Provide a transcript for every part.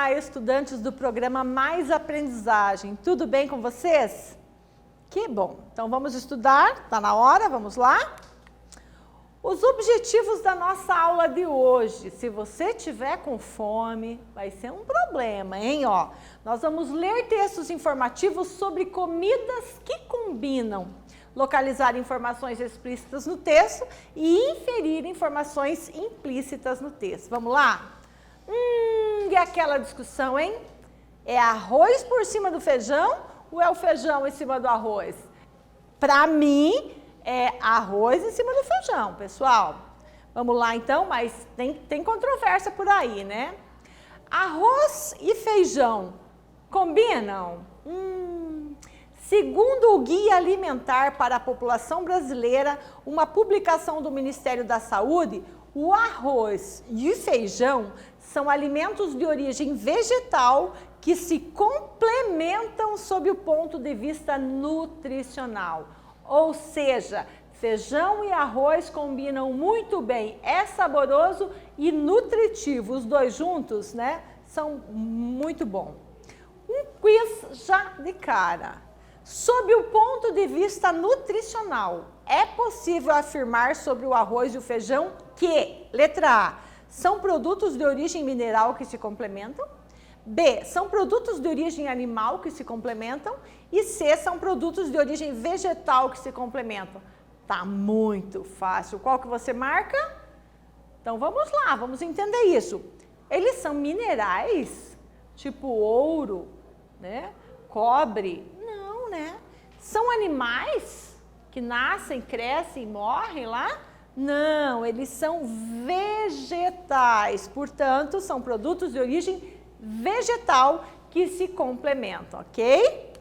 Olá, estudantes do programa Mais Aprendizagem. Tudo bem com vocês? Que bom. Então vamos estudar, tá na hora, vamos lá? Os objetivos da nossa aula de hoje. Se você tiver com fome, vai ser um problema, hein? Ó, nós vamos ler textos informativos sobre comidas que combinam, localizar informações explícitas no texto e inferir informações implícitas no texto. Vamos lá? E aquela discussão, hein? É arroz por cima do feijão ou é o feijão em cima do arroz? Para mim, é arroz em cima do feijão, pessoal. Vamos lá então, mas tem controvérsia por aí, né? Arroz e feijão combinam? Segundo o Guia Alimentar para a População Brasileira, uma publicação do Ministério da Saúde, o arroz e o feijão são alimentos de origem vegetal que se complementam sob o ponto de vista nutricional. Ou seja, feijão e arroz combinam muito bem, é saboroso e nutritivo. Os dois juntos, né, são muito bom. Um quiz já de cara. Sob o ponto de vista nutricional, é possível afirmar sobre o arroz e o feijão que, letra A, são produtos de origem mineral que se complementam, B, são produtos de origem animal que se complementam e C, são produtos de origem vegetal que se complementam. Tá muito fácil. Qual que você marca? Então vamos lá, vamos entender isso. Eles são minerais, tipo ouro, né? Cobre? Não, né? São animais que nascem, crescem, morrem lá? Não, eles são vegetais, portanto, são produtos de origem vegetal que se complementam, ok?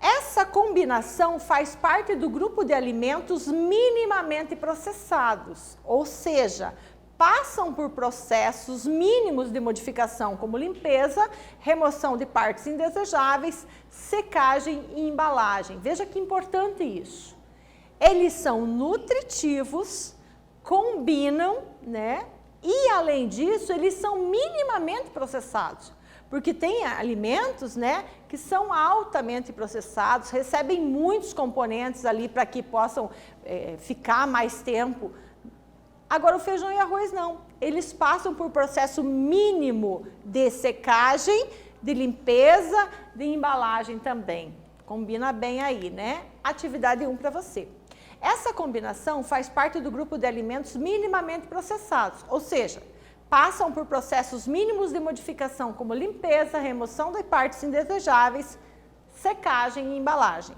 Essa combinação faz parte do grupo de alimentos minimamente processados, ou seja, passam por processos mínimos de modificação, como limpeza, remoção de partes indesejáveis, secagem e embalagem. Veja que importante isso. Eles são nutritivos, combinam, né? E, além disso, eles são minimamente processados, porque tem alimentos, né, que são altamente processados, recebem muitos componentes ali para que possam ficar mais tempo. Agora, o feijão e arroz não. Eles passam por processo mínimo de secagem, de limpeza, de embalagem também. Combina bem aí, né? Atividade 1 para você. Essa combinação faz parte do grupo de alimentos minimamente processados, ou seja, passam por processos mínimos de modificação, como limpeza, remoção de partes indesejáveis, secagem e embalagem.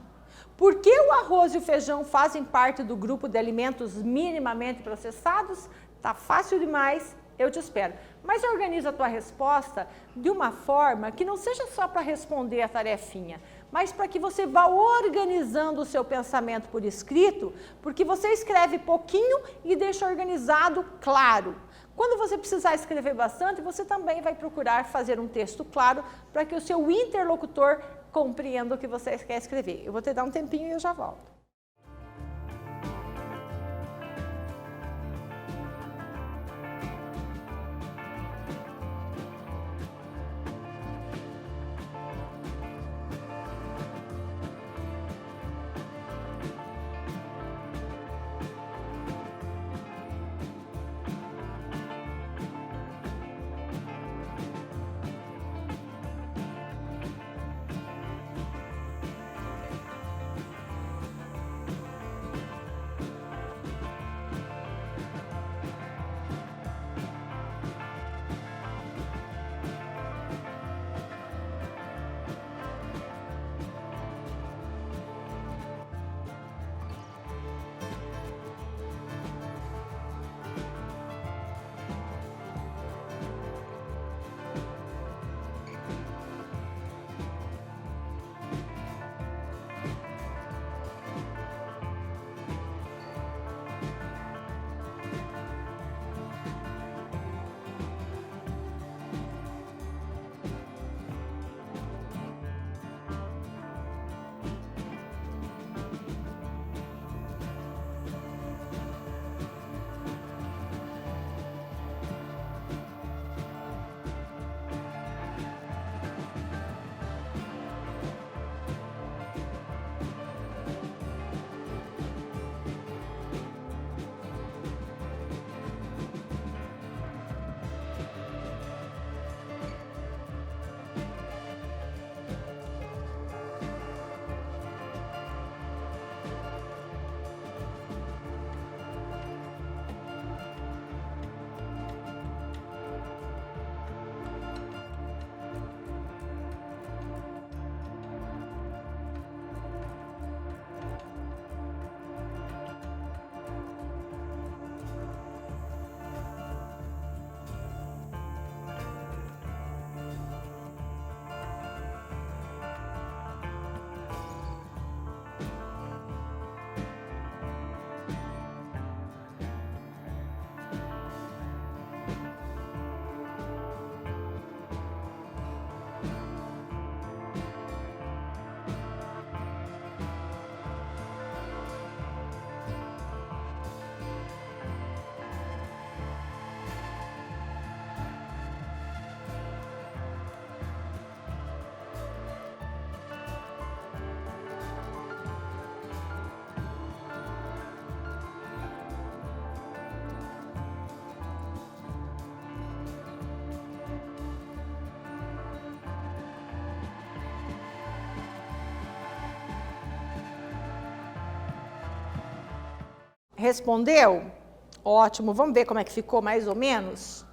Por que o arroz e o feijão fazem parte do grupo de alimentos minimamente processados? Tá fácil demais, eu te espero. Mas organiza a tua resposta de uma forma que não seja só para responder a tarefinha, mas para que você vá organizando o seu pensamento por escrito, porque você escreve pouquinho e deixa organizado claro. Quando você precisar escrever bastante, você também vai procurar fazer um texto claro para que o seu interlocutor compreenda o que você quer escrever. Eu vou te dar um tempinho e eu já volto. Respondeu? Ótimo, vamos ver como é que ficou mais ou menos?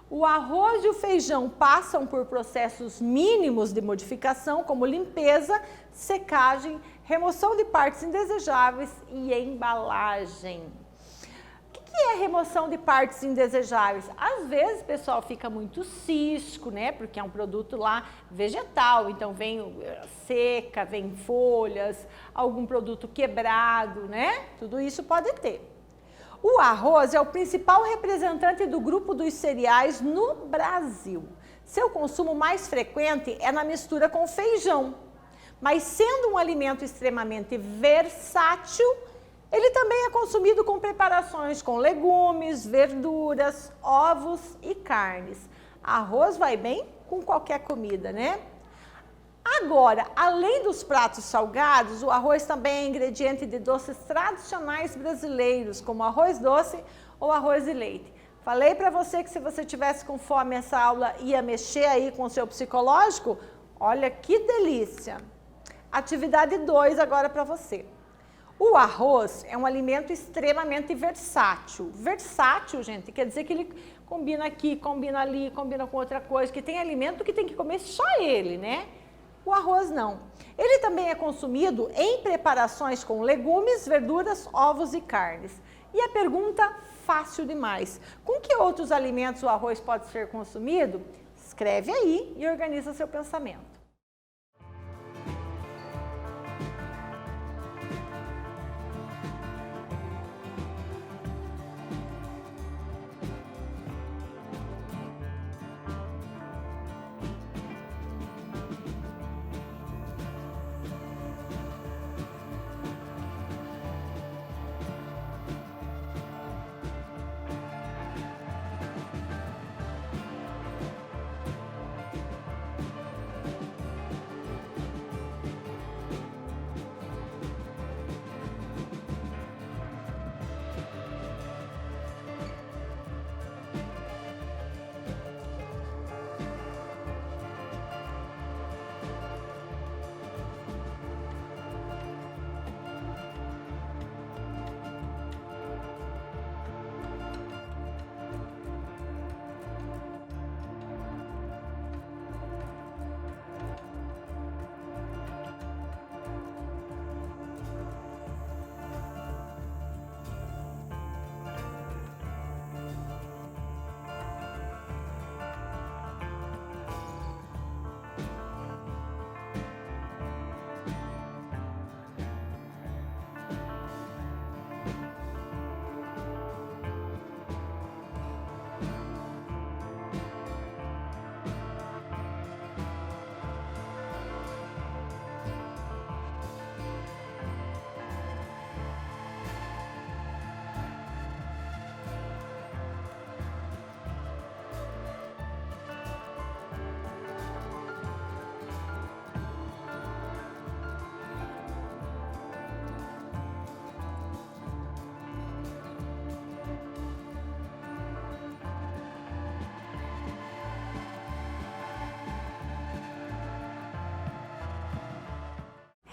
O arroz e o feijão passam por processos mínimos de modificação, como limpeza, secagem, remoção de partes indesejáveis e embalagem. O que é remoção de partes indesejáveis? Às vezes, pessoal, fica muito cisco, né? Porque é um produto lá vegetal, então vem seca, vem folhas, algum produto quebrado, né? Tudo isso pode ter. O arroz é o principal representante do grupo dos cereais no Brasil. Seu consumo mais frequente é na mistura com feijão. Mas sendo um alimento extremamente versátil, ele também é consumido com preparações com legumes, verduras, ovos e carnes. Arroz vai bem com qualquer comida, né? Agora, além dos pratos salgados, o arroz também é ingrediente de doces tradicionais brasileiros, como arroz doce ou arroz de leite. Falei para você que se você tivesse com fome, essa aula ia mexer aí com o seu psicológico? Olha que delícia! Atividade 2 agora para você. O arroz é um alimento extremamente versátil. Versátil, gente, quer dizer que ele combina aqui, combina ali, combina com outra coisa, que tem alimento que tem que comer só ele, né? O arroz não. Ele também é consumido em preparações com legumes, verduras, ovos e carnes. E a pergunta fácil demais. Com que outros alimentos o arroz pode ser consumido? Escreve aí e organiza seu pensamento.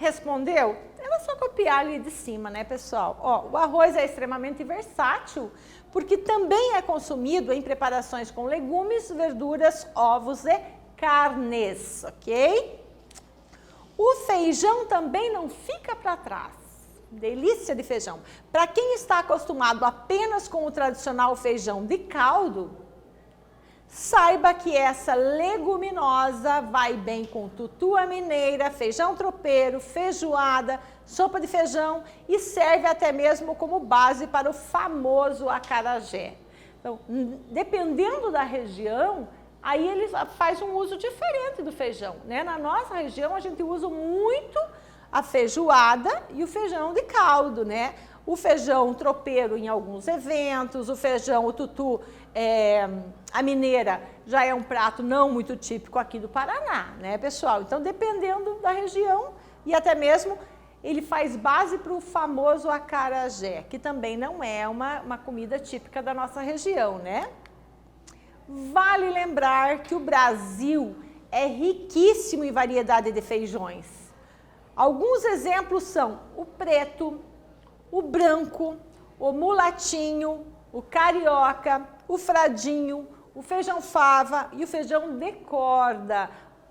Respondeu? Era só copiar ali de cima, né, pessoal? Ó, o arroz é extremamente versátil, porque também é consumido em preparações com legumes, verduras, ovos e carnes, ok? O feijão também não fica para trás. Delícia de feijão. Para quem está acostumado apenas com o tradicional feijão de caldo, saiba que essa leguminosa vai bem com tutua mineira, feijão tropeiro, feijoada, sopa de feijão e serve até mesmo como base para o famoso acarajé. Então, dependendo da região, aí ele faz um uso diferente do feijão, né? Na nossa região a gente usa muito a feijoada e o feijão de caldo, né? O feijão tropeiro em alguns eventos, o feijão, o tutu, a mineira já é um prato não muito típico aqui do Paraná, né, pessoal? Então, dependendo da região e até mesmo ele faz base para o famoso acarajé, que também não é uma comida típica da nossa região, né? Vale lembrar que o Brasil é riquíssimo em variedade de feijões. Alguns exemplos são o preto, o branco, o mulatinho, o carioca, o fradinho, o feijão fava e o feijão de corda.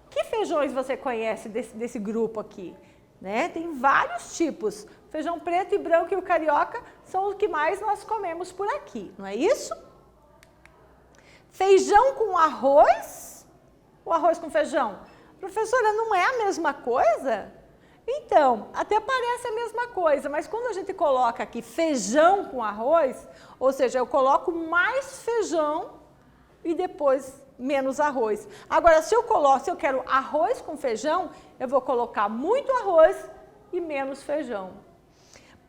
Que feijões você conhece desse grupo aqui? Né? Tem vários tipos. Feijão preto e branco e o carioca são os que mais nós comemos por aqui, não é isso? Feijão com arroz? O arroz com feijão? Professora, não é a mesma coisa? Então, até parece a mesma coisa, mas quando a gente coloca aqui feijão com arroz, ou seja, eu coloco mais feijão e depois menos arroz. Agora, se eu quero arroz com feijão, eu vou colocar muito arroz e menos feijão.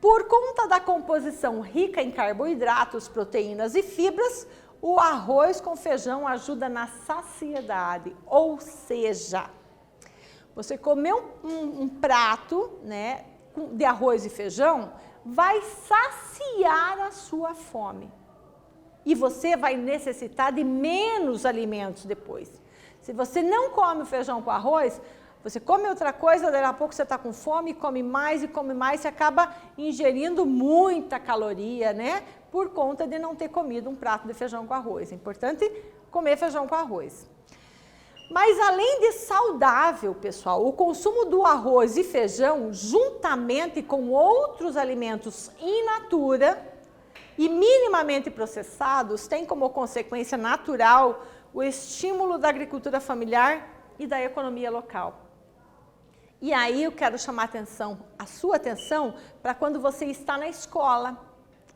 Por conta da composição rica em carboidratos, proteínas e fibras, o arroz com feijão ajuda na saciedade, ou seja, você comer um prato, né, de arroz e feijão, vai saciar a sua fome. E você vai necessitar de menos alimentos depois. Se você não come o feijão com arroz, você come outra coisa, daí a pouco você está com fome, come mais e come mais, você acaba ingerindo muita caloria, né? Por conta de não ter comido um prato de feijão com arroz. É importante comer feijão com arroz. Mas além de saudável, pessoal, o consumo do arroz e feijão, juntamente com outros alimentos in natura e minimamente processados, tem como consequência natural o estímulo da agricultura familiar e da economia local. E aí eu quero chamar a sua atenção, para quando você está na escola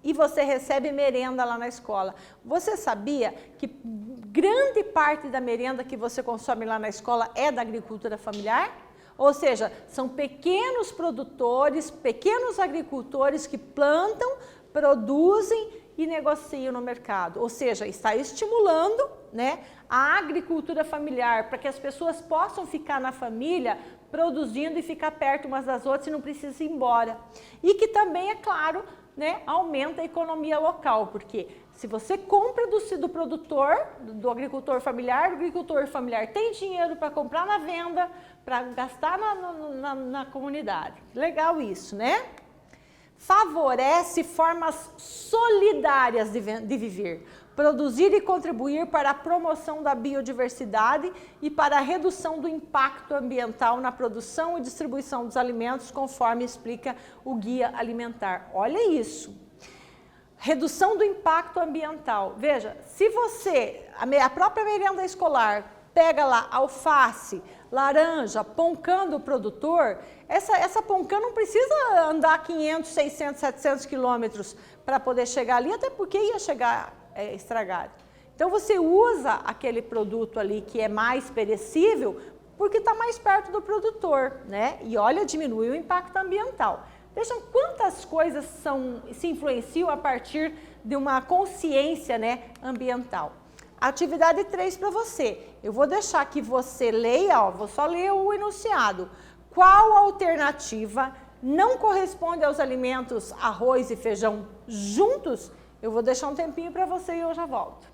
e você recebe merenda lá na escola. Você sabia que grande parte da merenda que você consome lá na escola é da agricultura familiar? Ou seja, são pequenos produtores, pequenos agricultores que plantam, produzem e negociam no mercado. Ou seja, está estimulando, né, a agricultura familiar para que as pessoas possam ficar na família produzindo e ficar perto umas das outras e não precisam ir embora. E que também, é claro, né, aumenta a economia local, porque se você compra do produtor, do agricultor familiar, o agricultor familiar tem dinheiro para comprar na venda, para gastar na comunidade. Legal isso, né? Favorece formas solidárias de viver, produzir e contribuir para a promoção da biodiversidade e para a redução do impacto ambiental na produção e distribuição dos alimentos, conforme explica o Guia Alimentar. Olha isso! Redução do impacto ambiental. Veja, se você, a própria merenda escolar, pega lá alface, laranja, poncã do produtor, essa poncã não precisa andar 500, 600, 700 quilômetros para poder chegar ali, até porque ia chegar estragado. Então você usa aquele produto ali que é mais perecível porque está mais perto do produtor, né? E olha, diminui o impacto ambiental. Vejam quantas coisas se influenciam a partir de uma consciência, né, ambiental. Atividade 3 para você. Eu vou deixar que você leia, vou só ler o enunciado. Qual alternativa não corresponde aos alimentos arroz e feijão juntos? Eu vou deixar um tempinho para você e eu já volto.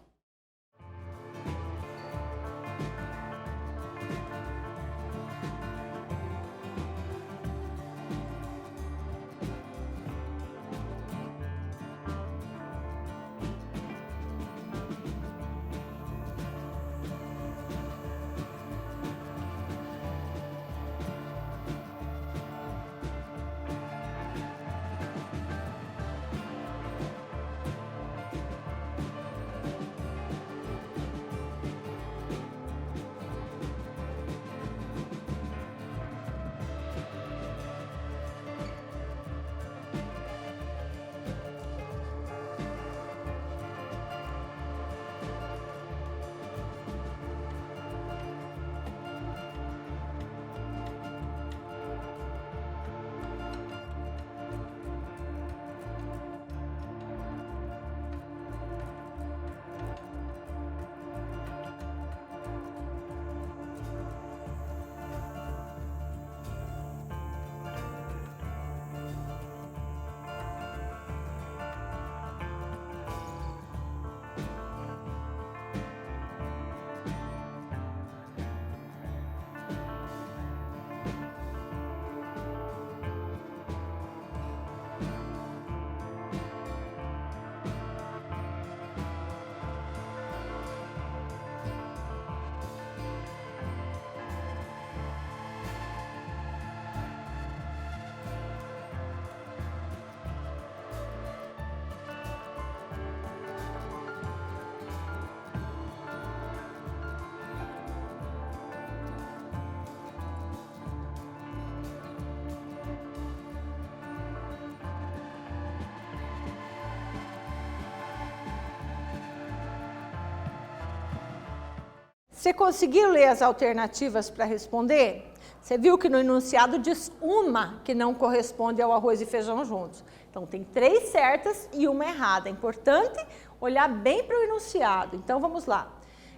Você conseguiu ler as alternativas para responder? Você viu que no enunciado diz uma que não corresponde ao arroz e feijão juntos. Então, tem 3 certas e uma errada. É importante olhar bem para o enunciado. Então, vamos lá.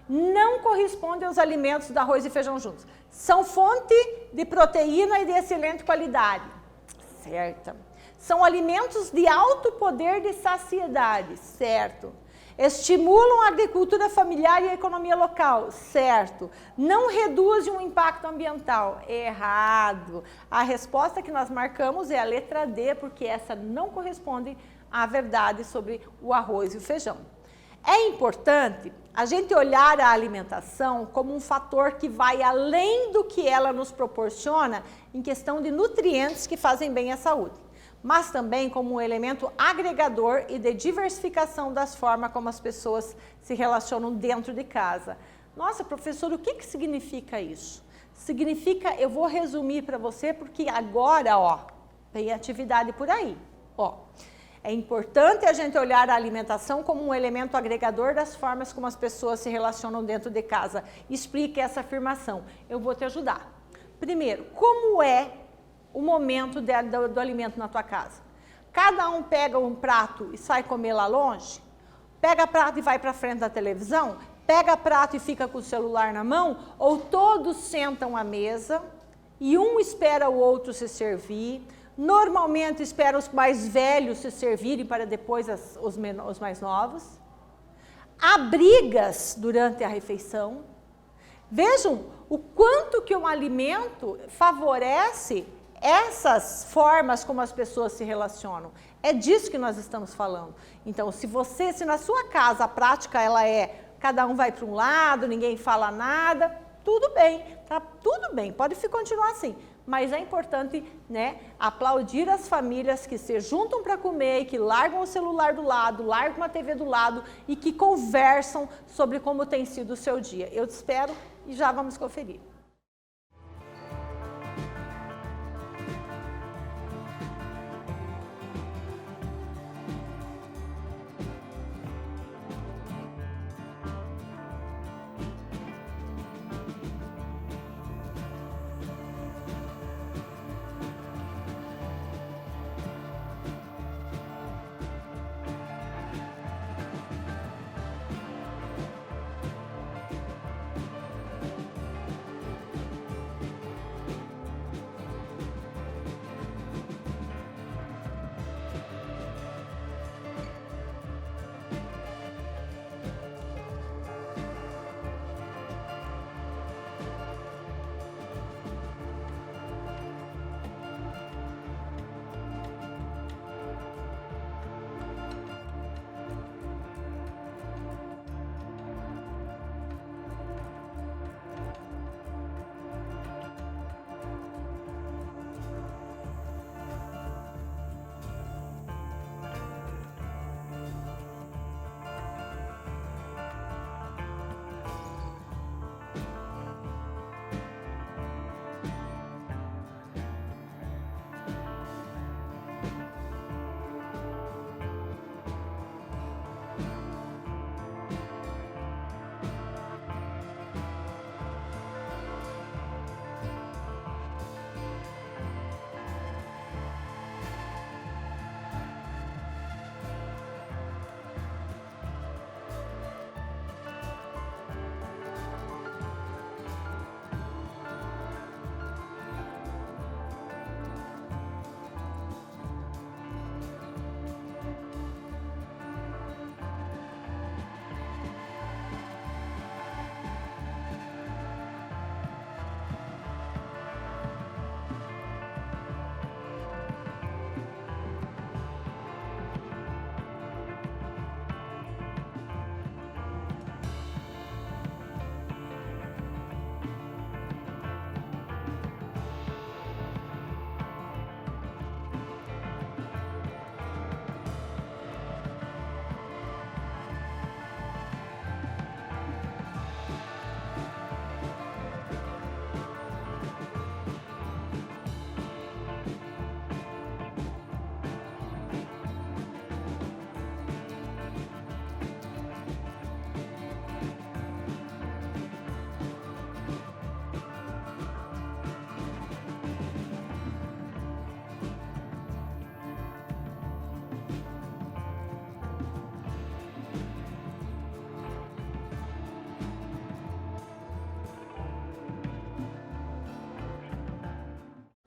Não corresponde aos alimentos do arroz e feijão juntos. São fonte de proteína e de excelente qualidade. Certa. São alimentos de alto poder de saciedade. Certo. Estimulam a agricultura familiar e a economia local. Certo. Não reduzem o impacto ambiental. Errado. A resposta que nós marcamos é a letra D, porque essa não corresponde à verdade sobre o arroz e o feijão. É importante a gente olhar a alimentação como um fator que vai além do que ela nos proporciona em questão de nutrientes que fazem bem à saúde, mas também como um elemento agregador e de diversificação das formas como as pessoas se relacionam dentro de casa. Nossa, professor, o que significa isso? Significa, eu vou resumir para você, porque agora, ó, tem atividade por aí, ó. É importante a gente olhar a alimentação como um elemento agregador das formas como as pessoas se relacionam dentro de casa. Explique essa afirmação. Eu vou te ajudar. Primeiro, como é o momento do alimento na tua casa? Cada um pega um prato e sai comer lá longe? Pega prato e vai para frente da televisão? Pega prato e fica com o celular na mão? Ou todos sentam à mesa e um espera o outro se servir? Normalmente espera os mais velhos se servirem para depois os mais novos. Há brigas durante a refeição. Vejam o quanto que um alimento favorece essas formas como as pessoas se relacionam. É disso que nós estamos falando. Então, se na sua casa a prática ela é cada um vai para um lado, ninguém fala nada, tudo bem, tá tudo bem, pode continuar assim. Mas é importante, né, aplaudir as famílias que se juntam para comer, que largam o celular do lado, largam a TV do lado e que conversam sobre como tem sido o seu dia. Eu te espero e já vamos conferir.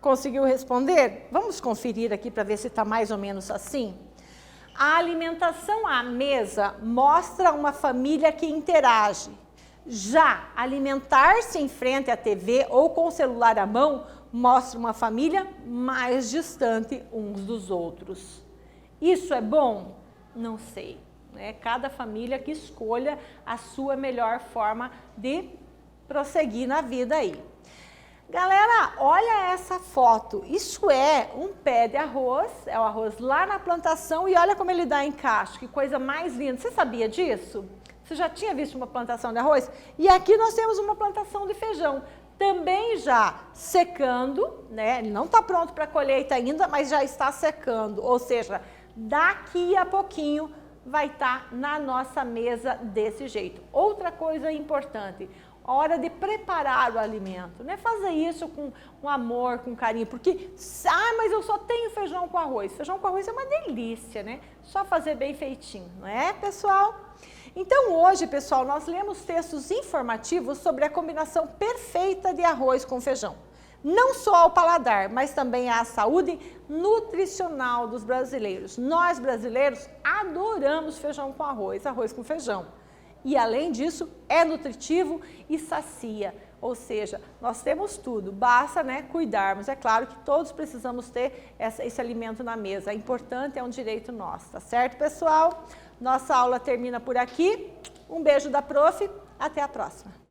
Conseguiu responder? Vamos conferir aqui para ver se está mais ou menos assim. A alimentação à mesa mostra uma família que interage. Já alimentar-se em frente à TV ou com o celular à mão mostra uma família mais distante uns dos outros. Isso é bom? Não sei. É cada família que escolha a sua melhor forma de prosseguir na vida aí. Galera, olha essa foto. Isso é um pé de arroz, é o arroz lá na plantação e olha como ele dá encaixe, que coisa mais linda. Você sabia disso? Você já tinha visto uma plantação de arroz? E aqui nós temos uma plantação de feijão, também já secando, né? Ele não está pronto para colheita ainda, mas já está secando, ou seja, daqui a pouquinho vai estar na nossa mesa desse jeito. Outra coisa importante, a hora de preparar o alimento, né? Fazer isso com amor, com carinho, porque, mas eu só tenho feijão com arroz. Feijão com arroz é uma delícia, né? Só fazer bem feitinho, não é, pessoal? Então, hoje, pessoal, nós lemos textos informativos sobre a combinação perfeita de arroz com feijão. Não só ao paladar, mas também à saúde nutricional dos brasileiros. Nós, brasileiros, adoramos feijão com arroz com feijão. E, além disso, é nutritivo e sacia. Ou seja, nós temos tudo, basta, né, cuidarmos. É claro que todos precisamos ter esse alimento na mesa. É importante, é um direito nosso, tá certo, pessoal? Nossa aula termina por aqui. Um beijo da prof. Até a próxima.